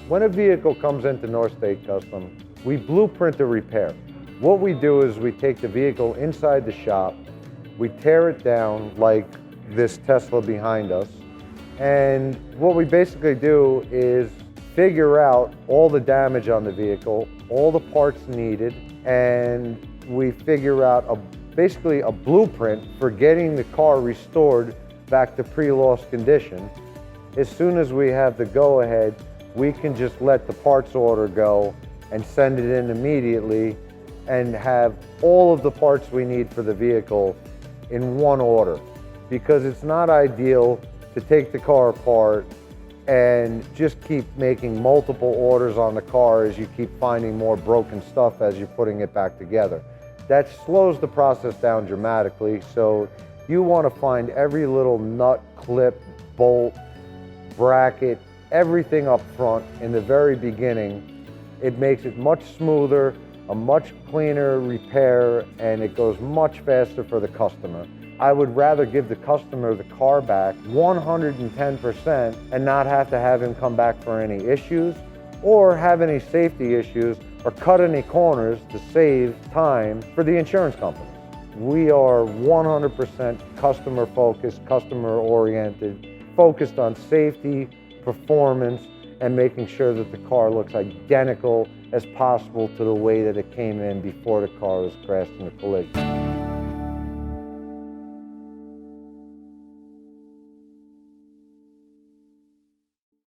When a vehicle comes into North State Custom, we blueprint a repair. What we do is we take the vehicle inside the shop, we tear it down like this Tesla behind us, and what we basically do is figure out all the damage on the vehicle, all the parts needed, and we figure out basically a blueprint for getting the car restored back to pre-loss condition. As soon as we have the go-ahead, we can just let the parts order go and send it in immediately and have all of the parts we need for the vehicle in one order. Because it's not ideal to take the car apart and just keep making multiple orders on the car as you keep finding more broken stuff as you're putting it back together. That slows the process down dramatically, so you want to find every little nut, clip, bolt, bracket, everything up front in the very beginning. It makes it much smoother, a much cleaner repair, and it goes much faster for the customer. I would rather give the customer the car back 110% and not have to have him come back for any issues or have any safety issues or cut any corners to save time for the insurance company. We are 100% customer focused, customer oriented, focused on safety, performance, and making sure that the car looks identical as possible to the way that it came in before the car was crashed in a collision.